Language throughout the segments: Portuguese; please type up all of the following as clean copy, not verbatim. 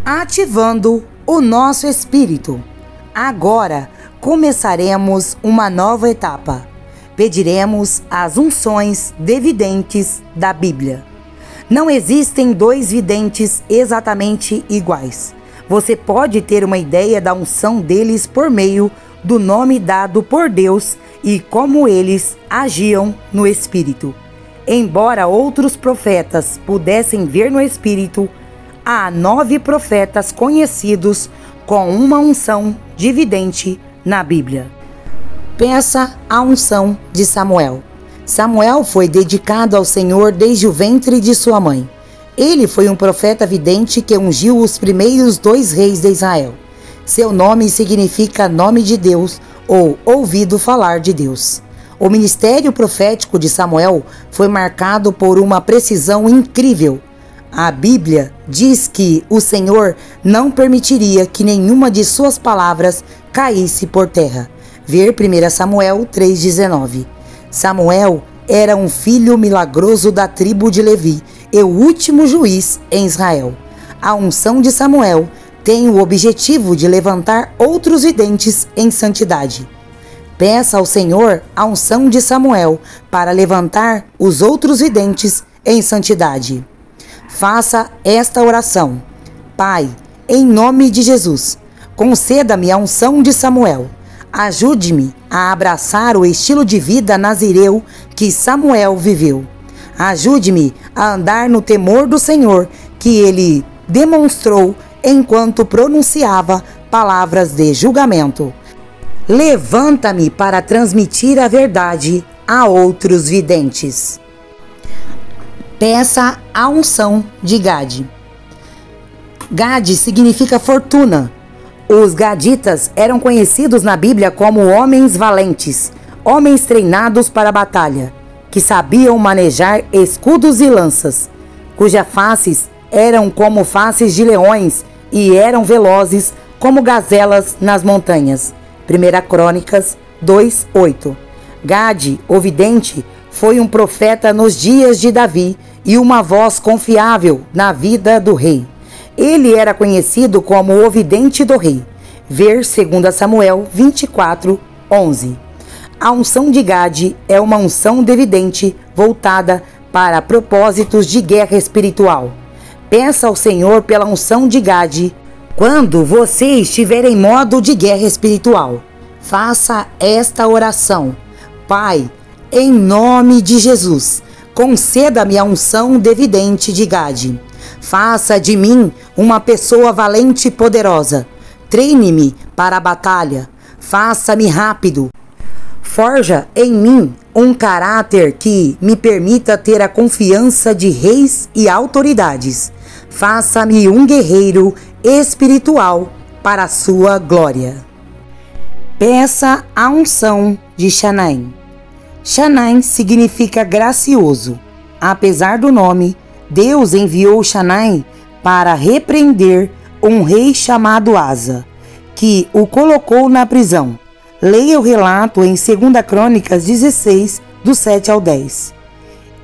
ativando o nosso espírito. Agora começaremos uma nova etapa. Pediremos as unções de videntes da Bíblia. Não existem dois videntes exatamente iguais. Você pode ter uma ideia da unção deles por meio do nome dado por Deus e como eles agiam no Espírito. Embora outros profetas pudessem ver no Espírito, há 9 profetas conhecidos com uma unção de vidente na Bíblia. Peça a unção de Samuel. Samuel foi dedicado ao Senhor desde o ventre de sua mãe. Ele foi um profeta vidente que ungiu os primeiros 2 reis de Israel. Seu nome significa nome de Deus ou ouvido falar de Deus. O ministério profético de Samuel foi marcado por uma precisão incrível. A Bíblia diz que o Senhor não permitiria que nenhuma de suas palavras caísse por terra. Ver 1 Samuel 3,19. Samuel era um filho milagroso da tribo de Levi e o último juiz em Israel. A unção de Samuel tem o objetivo de levantar outros videntes em santidade. Peça ao Senhor a unção de Samuel para levantar os outros videntes em santidade. Faça esta oração. Pai, em nome de Jesus, conceda-me a unção de Samuel. Ajude-me a abraçar o estilo de vida nazireu que Samuel viveu. Ajude-me a andar no temor do Senhor que ele demonstrou enquanto pronunciava palavras de julgamento. Levanta-me para transmitir a verdade a outros videntes. Peça a unção de Gade. Gade significa fortuna. Os gaditas eram conhecidos na Bíblia como homens valentes, homens treinados para a batalha, que sabiam manejar escudos e lanças, cujas faces eram como faces de leões e eram velozes como gazelas nas montanhas. 1 Crônicas 2:8. Gade, o vidente, foi um profeta nos dias de Davi e uma voz confiável na vida do rei. Ele era conhecido como o vidente do rei. Ver 2 Samuel 24:11. A unção de Gade é uma unção de vidente voltada para propósitos de guerra espiritual. Peça ao Senhor pela unção de Gade quando você estiver em modo de guerra espiritual. Faça esta oração. Pai, em nome de Jesus, conceda-me a unção de vidente de Gade. Faça de mim uma pessoa valente e poderosa. Treine-me para a batalha. Faça-me rápido. Forja em mim um caráter que me permita ter a confiança de reis e autoridades. Faça-me um guerreiro espiritual para a sua glória. Peça a unção de Shanaim. Shanaim significa gracioso. Apesar do nome, Deus enviou Shanaim para repreender um rei chamado Asa, que o colocou na prisão. Leia o relato em 2 Crônicas 16, do 7 ao 10.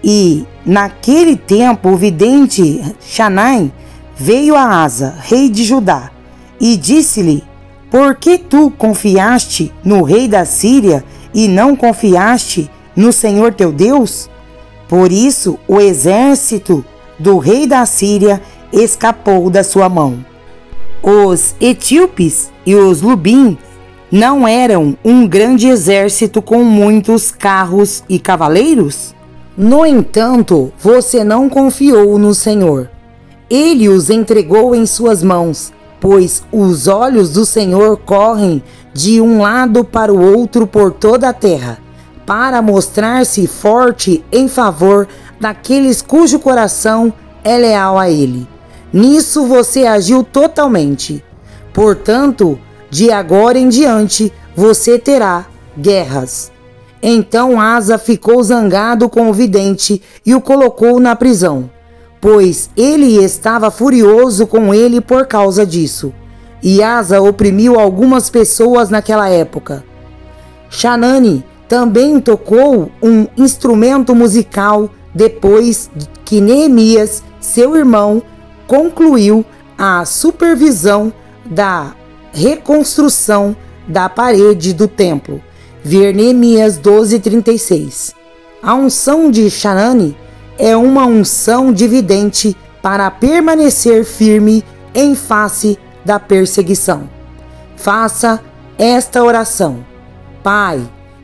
E, naquele tempo, o vidente Shanaim veio a Asa, rei de Judá, e disse-lhe: Por que tu confiaste no rei da Síria e não confiaste no Senhor teu Deus? Por isso, o exército do rei da Síria escapou da sua mão. Os etíopes e os lubim não eram um grande exército com muitos carros e cavaleiros? No entanto, você não confiou no Senhor. Ele os entregou em suas mãos, pois os olhos do Senhor correm de um lado para o outro por toda a terra, para mostrar-se forte em favor daqueles cujo coração é leal a Ele. Nisso você agiu totalmente. Portanto, de agora em diante, você terá guerras. Então Asa ficou zangado com o vidente e o colocou na prisão, pois ele estava furioso com ele por causa disso. E Asa oprimiu algumas pessoas naquela época. Hanani também tocou um instrumento musical depois que Neemias, seu irmão, concluiu a supervisão da reconstrução da parede do templo. Ver Neemias 12:36. A unção de Xanani é uma unção de vidente para permanecer firme em face da perseguição. Faça esta oração. Pai,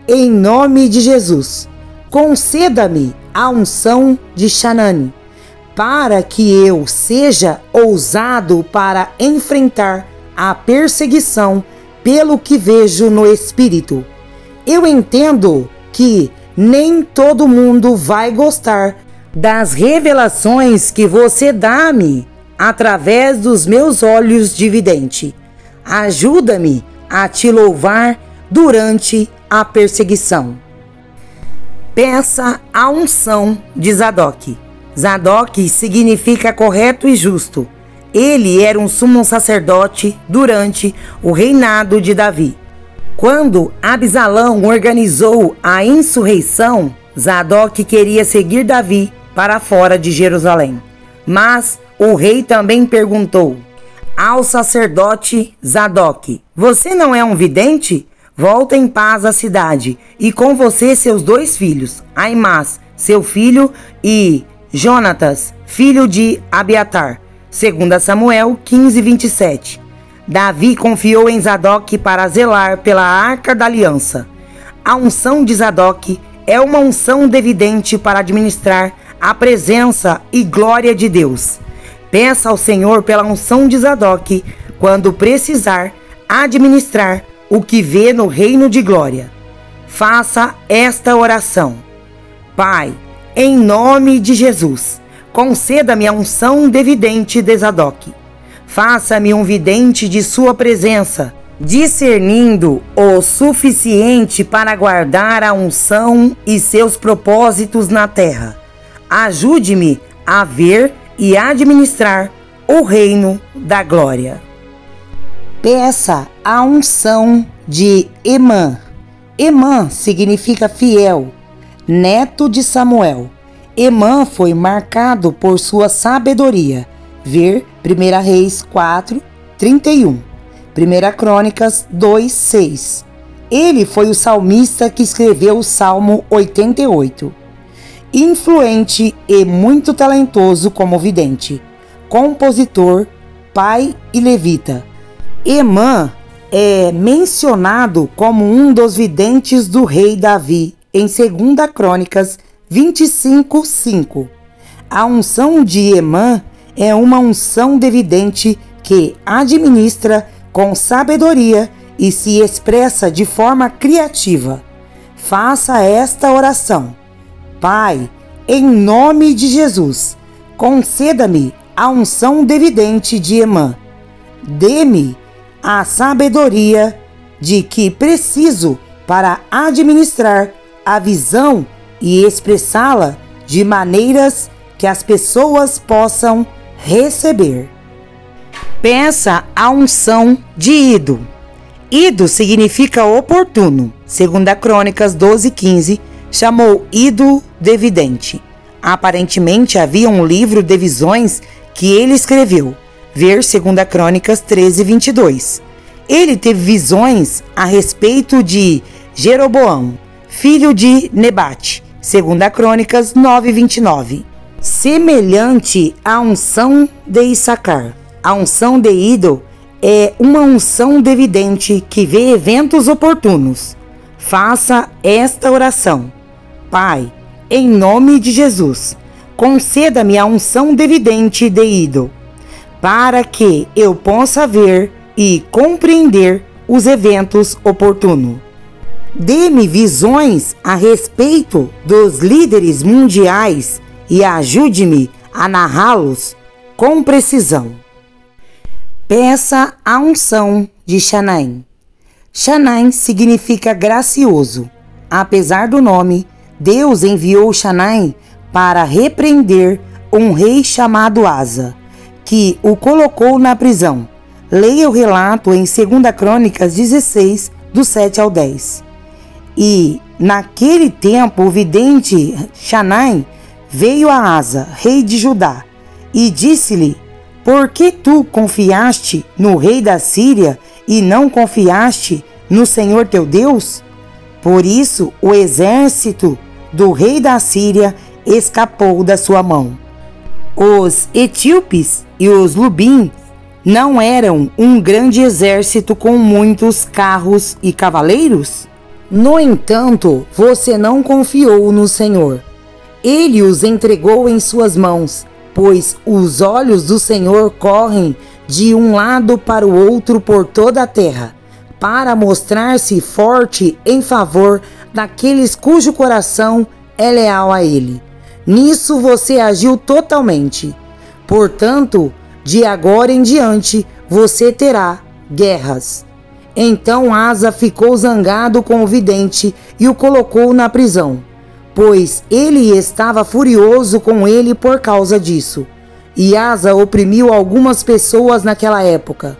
em nome de Jesus, conceda-me a unção de Xanani, para que eu seja ousado para enfrentar a perseguição pelo que vejo no Espírito. Eu entendo que nem todo mundo vai gostar das revelações que você dá-me através dos meus olhos de vidente. Ajuda-me a te louvar durante a perseguição. Peça a unção de Zadok. Zadok significa correto e justo. Ele era um sumo sacerdote durante o reinado de Davi. Quando Absalão organizou a insurreição, Zadok queria seguir Davi para fora de Jerusalém. Mas o rei também perguntou ao sacerdote Zadok: você não é um vidente? Volta em paz à cidade, e com você seus 2 filhos, Aimás, seu filho, e Jonatas, filho de Abiatar. 2 Samuel 15:27. Davi confiou em Zadok para zelar pela Arca da Aliança. A unção de Zadok é uma unção de vidente para administrar a presença e glória de Deus. Peça ao Senhor pela unção de Zadok quando precisar administrar o que vê no reino de glória. Faça esta oração. Pai, em nome de Jesus, conceda-me a unção de vidente de Zadok. Faça-me um vidente de sua presença, discernindo o suficiente para guardar a unção e seus propósitos na terra. Ajude-me a ver e administrar o reino da glória. Peça a unção de Emã. Emã significa fiel, neto de Samuel. Emã foi marcado por sua sabedoria. Ver 1 Reis 4:31, 1 Crônicas 2:6. Ele foi o salmista que escreveu o Salmo 88. Influente e muito talentoso como vidente, compositor, pai e levita. Emã é mencionado como um dos videntes do rei Davi em 2 Crônicas 25:5. A unção de Emã é uma unção de vidente que administra com sabedoria e se expressa de forma criativa. Faça esta oração. Pai, em nome de Jesus, conceda-me a unção de vidente de Emã. Dê-me a sabedoria de que preciso para administrar a visão e expressá-la de maneiras que as pessoas possam receber. Peça a unção de Ido. Ido significa oportuno. 2 Crônicas 12:15 chamou Ido de vidente. Aparentemente havia um livro de visões que ele escreveu. Ver 2 Crônicas 13:22. Ele teve visões a respeito de Jeroboão, filho de Nebate. 2 Crônicas 9:29. Semelhante à unção de Issacar, a unção de Ido é uma unção de vidente que vê eventos oportunos. Faça esta oração. Pai, em nome de Jesus, conceda-me a unção de vidente de Ido, para que eu possa ver e compreender os eventos oportunos. Dê-me visões a respeito dos líderes mundiais e ajude-me a narrá-los com precisão. Peça a unção de Xanaim. Xanaim significa gracioso. Apesar do nome, Deus enviou Xanaim para repreender um rei chamado Asa, que o colocou na prisão. Leia o relato em 2 Crônicas 16, do 7 ao 10. E, naquele tempo, o vidente Xanaim veio a Asa, rei de Judá, e disse-lhe Por que tu confiaste no rei da Síria e não confiaste no Senhor teu Deus? Por isso o exército do rei da Síria escapou da sua mão. Os etíopes e os lubim não eram um grande exército com muitos carros e cavaleiros? No entanto, você não confiou no Senhor. Ele os entregou em suas mãos, pois os olhos do Senhor correm de um lado para o outro por toda a terra, para mostrar-se forte em favor daqueles cujo coração é leal a ele. Nisso você agiu totalmente. Portanto, de agora em diante, você terá guerras. Então Asa ficou zangado com o vidente e o colocou na prisão, pois ele estava furioso com ele por causa disso. E Asa oprimiu algumas pessoas naquela época.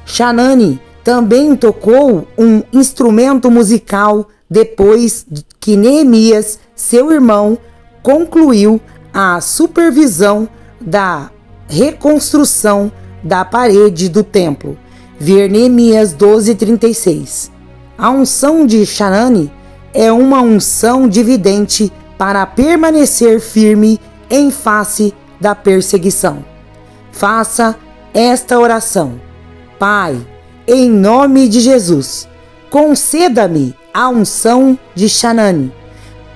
Xanani também tocou um instrumento musical depois que Neemias, seu irmão, concluiu a supervisão da reconstrução da parede do templo. Ver Neemias 12:36. A unção de Xanani é uma unção de vidente para permanecer firme em face da perseguição. Faça esta oração. Pai, em nome de Jesus, conceda-me a unção de Xanani,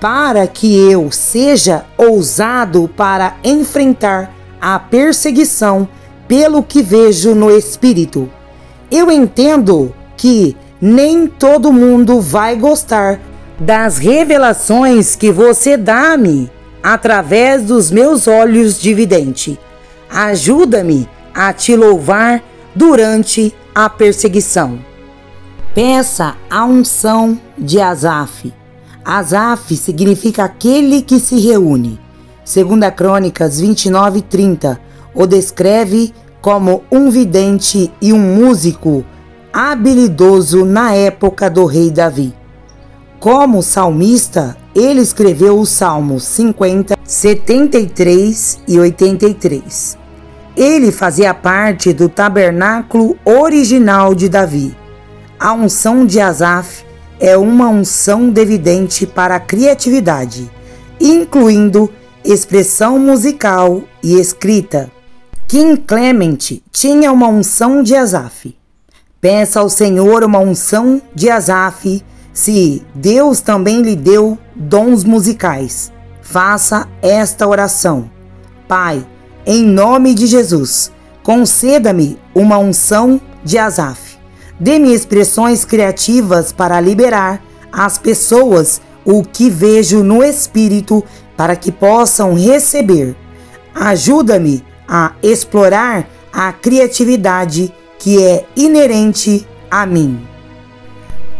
para que eu seja ousado para enfrentar a perseguição pelo que vejo no Espírito. Eu entendo que nem todo mundo vai gostar das revelações que você dá-me através dos meus olhos de vidente. Ajuda-me a te louvar durante a perseguição. Peça a unção de Asaf. Asaf significa aquele que se reúne. 2 Crônicas 29:30 o descreve como um vidente e um músico habilidoso na época do rei Davi. Como salmista, ele escreveu os Salmos 50, 73 e 83. Ele fazia parte do tabernáculo original de Davi. A unção de Asaf é uma unção de vidente para a criatividade, incluindo expressão musical e escrita. King Clement tinha uma unção de Asaf. Peça ao Senhor uma unção de Asaf, se Deus também lhe deu dons musicais. Faça esta oração. Pai, em nome de Jesus, conceda-me uma unção de Asaf. Dê-me expressões criativas para liberar às pessoas o que vejo no Espírito para que possam receber. Ajuda-me a explorar a criatividade que é inerente a mim.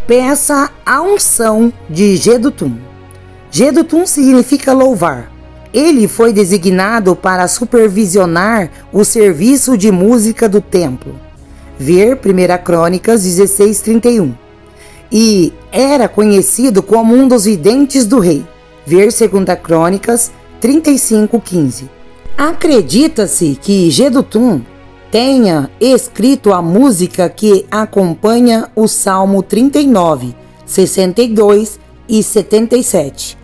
Peça a unção de Jedutum. Jedutum significa louvar. Ele foi designado para supervisionar o serviço de música do templo. Ver 1 Crônicas 16:31. E era conhecido como um dos videntes do rei. Ver 2 Crônicas 35:15. Acredita-se que Jedutum tenha escrito a música que acompanha o Salmo 39, 62 e 77.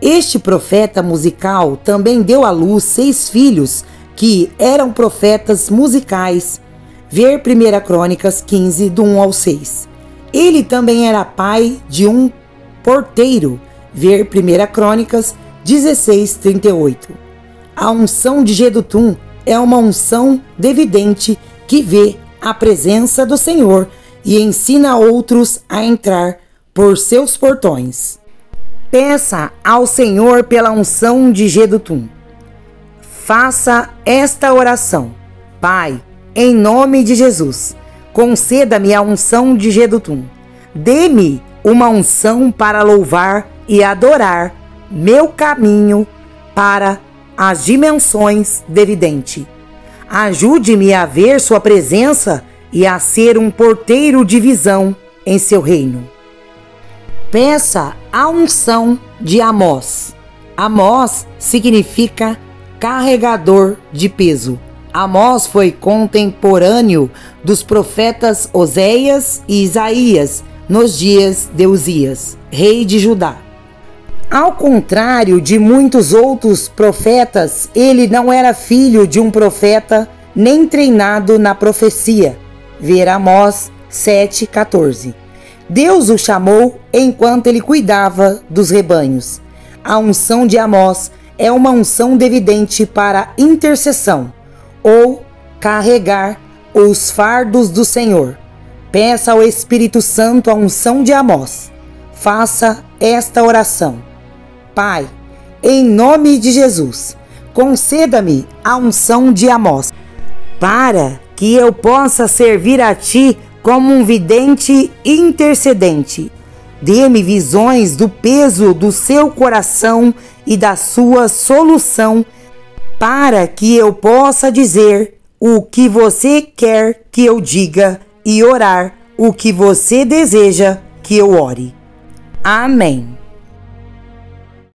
Este profeta musical também deu à luz 6 filhos que eram profetas musicais. Ver 1 Crônicas 15, do 1 ao 6. Ele também era pai de um porteiro. Ver 1 Crônicas 16:38. A unção de Jedutum é uma unção de vidente que vê a presença do Senhor e ensina outros a entrar por seus portões. Peça ao Senhor pela unção de Jedutum. Faça esta oração. Pai, em nome de Jesus, conceda-me a unção de Jedutum. Dê-me uma unção para louvar e adorar meu caminho para as dimensões de vidente. Ajude-me a ver sua presença e a ser um porteiro de visão em seu reino. Peça a unção de Amós. Amós significa carregador de peso. Amós foi contemporâneo dos profetas Oséias e Isaías nos dias de Uzias, rei de Judá. Ao contrário de muitos outros profetas, ele não era filho de um profeta nem treinado na profecia. Ver Amós 7,14. Deus o chamou enquanto ele cuidava dos rebanhos. A unção de Amós é uma unção devidente para intercessão ou carregar os fardos do Senhor. Peça ao Espírito Santo a unção de Amós. Faça esta oração. Pai, em nome de Jesus, conceda-me a unção de Amós, para que eu possa servir a Ti como um vidente intercedente. Dê-me visões do peso do seu coração e da sua solução, para que eu possa dizer o que você quer que eu diga e orar o que você deseja que eu ore. Amém.